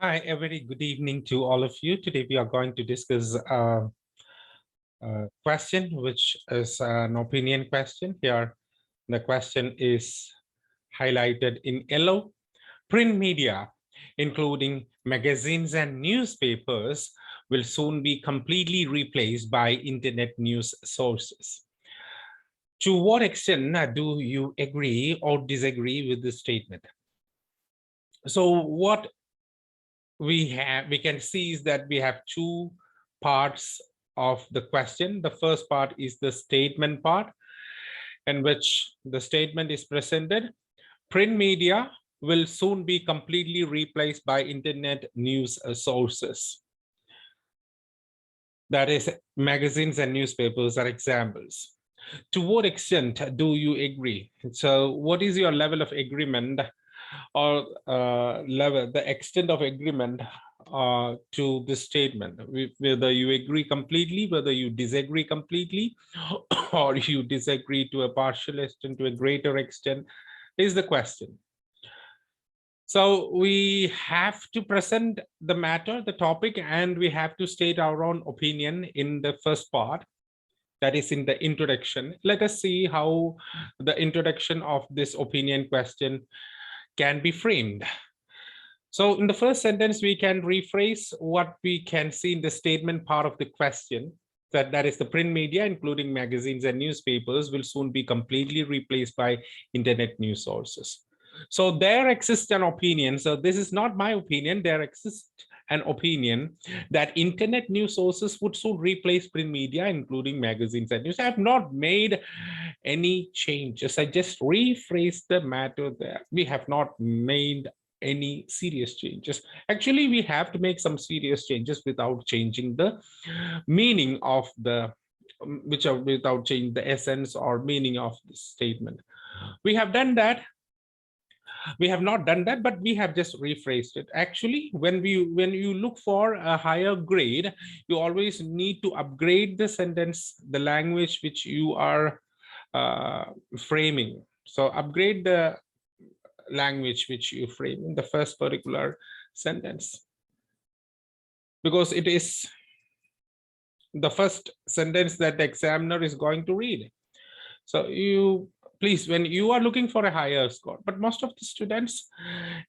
Hi, a very good evening to all of you. Today we are going to discuss a question, which is an opinion question. Here, the question is highlighted in yellow. Print media, including magazines and newspapers, will soon be completely replaced by internet news sources. To what extent do you agree or disagree with this statement? So what we can see is that we have two parts of the question. The first part is the statement part, in which the statement is presented: print media will soon be completely replaced by internet news sources. That is, magazines and newspapers are examples. To what extent do you agree? So what is your level of agreement, or the extent of agreement to this statement? Whether you agree completely, whether you disagree completely, or you disagree to a partial extent, to a greater extent, is the question. So we have to present the matter, the topic, and we have to state our own opinion in the first part, that is in the introduction. Let us see how the introduction of this opinion question can be framed. So in the first sentence, we can rephrase what we can see in the statement part of the question, that is the print media, including magazines and newspapers, will soon be completely replaced by internet news sources. So there exists an opinion. So this is not my opinion. There exists an opinion that internet news sources would soon replace print media, including magazines and news. I have not made any changes. I just rephrased the matter there. We have not made any serious changes. Actually, we have to make some serious changes without changing the meaning of the without changing the essence or meaning of the statement. We have done that. We have not done that, but we have just rephrased it. Actually, when you look for a higher grade, you always need to upgrade the sentence, the language which you are framing. So upgrade the language which you frame in the first particular sentence, because it is the first sentence that the examiner is going to read. So you please, when you are looking for a higher score, but most of the students,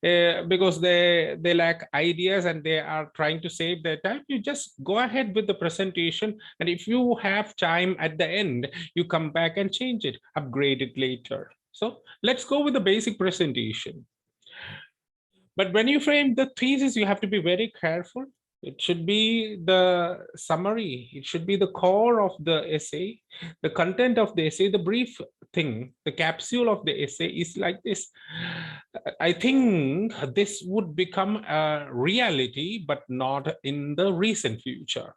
because they lack ideas and they are trying to save their time, you just go ahead with the presentation, and if you have time at the end, you come back and change it, upgrade it later. So let's go with the basic presentation. But when you frame the thesis, you have to be very careful. It should be the summary. It should be the core of the essay, the content of the essay, the brief thing, the capsule of the essay is like this. I think this would become a reality, but not in the recent future.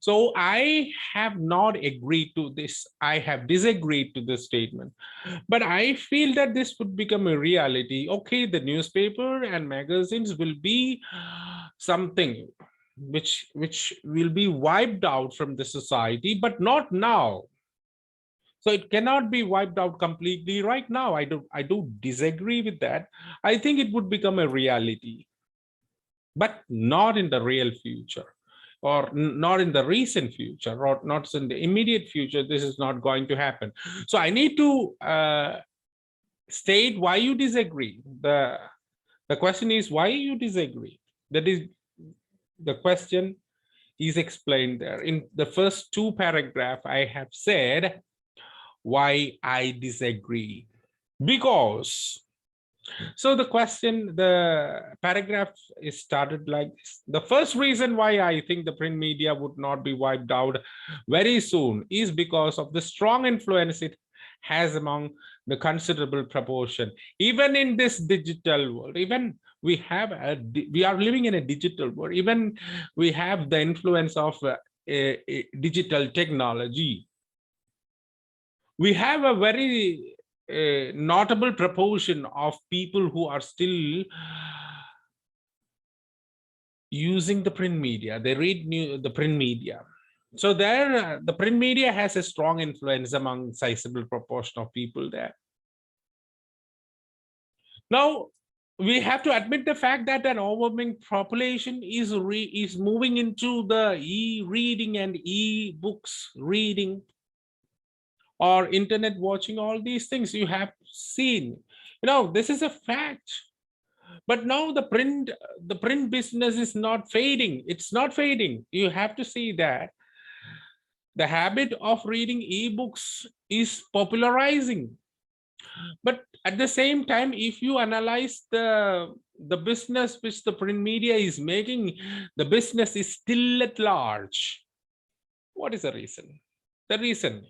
So I have not agreed to this. I have disagreed to this statement, but I feel that this would become a reality. Okay, the newspaper and magazines will be something which will be wiped out from the society, but not now. So it cannot be wiped out completely right now. I do disagree with that. I think it would become a reality, but not in the real future, or not in the recent future, or not in the immediate future. This is not going to happen. So I need to state why you disagree. The question is why you disagree. That is, the question is explained there. In the first two paragraphs, I have said why I disagree. Because, so the question, the paragraph is started like this. The first reason why I think the print media would not be wiped out very soon is because of the strong influence it has among the considerable proportion. Even in this digital world, even we are living in a digital world, even we have the influence of digital technology. We have a very notable proportion of people who are still using the print media. They read the print media. So there, the print media has a strong influence among sizable proportion of people there. Now, we have to admit the fact that an overwhelming population is moving into the e-reading and e-books reading or internet watching. All these things you have seen, this is a fact. But now the print business is not fading. It's not fading. You have to see that the habit of reading ebooks is popularizing. But at the same time, if you analyze the business which the print media is making, the business is still at large. What is the reason? The reason,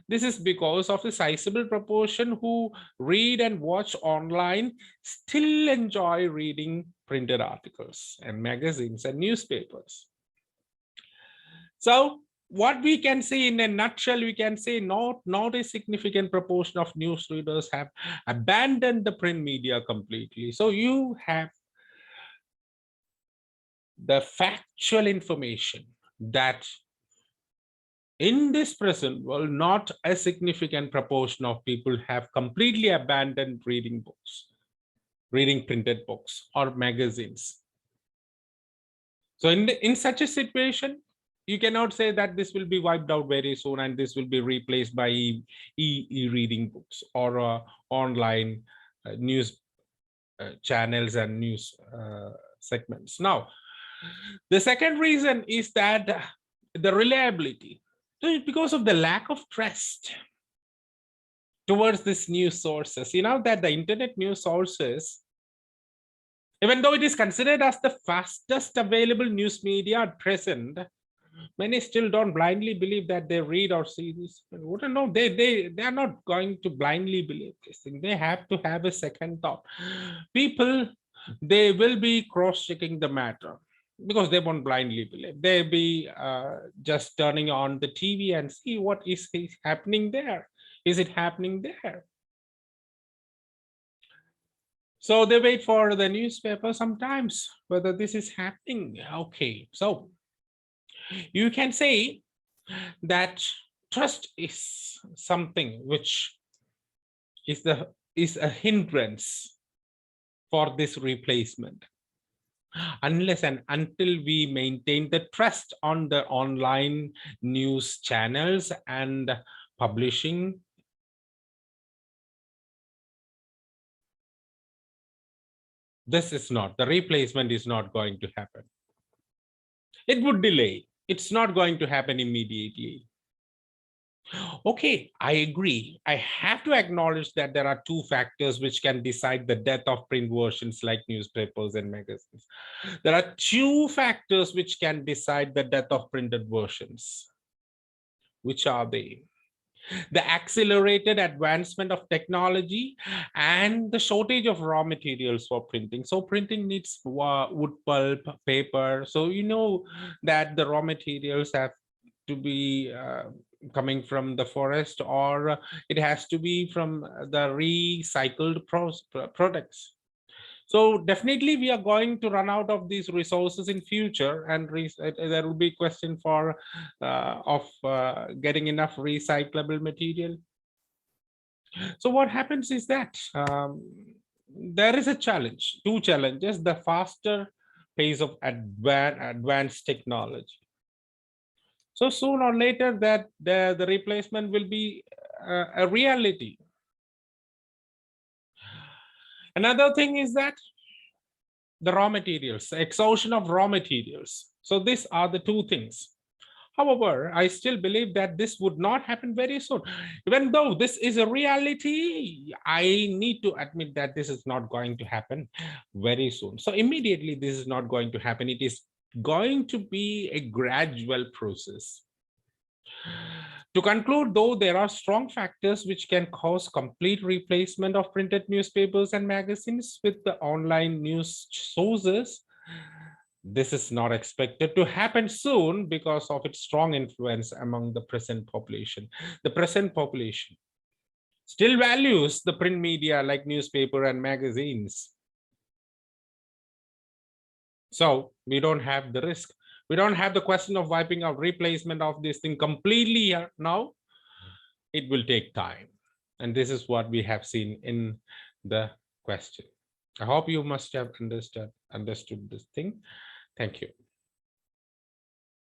this is because of the sizable proportion who read and watch online still enjoy reading printed articles and magazines and newspapers. So what we can say in a nutshell, we can say not a significant proportion of news readers have abandoned the print media completely. So you have the factual information that in this present world, not a significant proportion of people have completely abandoned reading books, reading printed books or magazines. So in such a situation, you cannot say that this will be wiped out very soon and this will be replaced by e-reading books or online news channels and news segments. Now, the second reason is that the reliability. So because of the lack of trust towards these news sources, that the internet news sources, even though it is considered as the fastest available news media at present, many still don't blindly believe that they read or see this. No, they are not going to blindly believe this thing. They have to have a second thought. People, they will be cross-checking the matter because they won't blindly believe. They'll be just turning on the TV and see what is happening there. Is it happening there? So they wait for the newspaper sometimes whether this is happening. Okay, so you can say that trust is something which is a hindrance for this replacement. Unless and until we maintain the trust on the online news channels and publishing, the replacement is not going to happen. It would delay. It's not going to happen immediately. Okay, I agree. I have to acknowledge that there are two factors which can decide the death of print versions like newspapers and magazines. There are two factors which can decide the death of printed versions. Which are they? The accelerated advancement of technology and the shortage of raw materials for printing. So printing needs wood pulp, paper. So that the raw materials have to be coming from the forest, or it has to be from the recycled products. So definitely we are going to run out of these resources in future, and there will be question for getting enough recyclable material. So what happens is that there is a challenge, two challenges: the faster pace of advanced technology. So sooner or later that the replacement will be a reality. Another thing is that the raw materials, the exhaustion of raw materials. So these are the two things. However, I still believe that this would not happen very soon. Even though this is a reality, I need to admit that this is not going to happen very soon. So immediately this is not going to happen. It is going to be a gradual process. To conclude, though, there are strong factors which can cause complete replacement of printed newspapers and magazines with the online news sources. This is not expected to happen soon because of its strong influence among the present population. The present population still values the print media like newspaper and magazines. So we don't have the risk. We don't have the question of wiping out replacement of this thing completely now. It will take time. And this is what we have seen in the question. I hope you must have understood this thing. Thank you.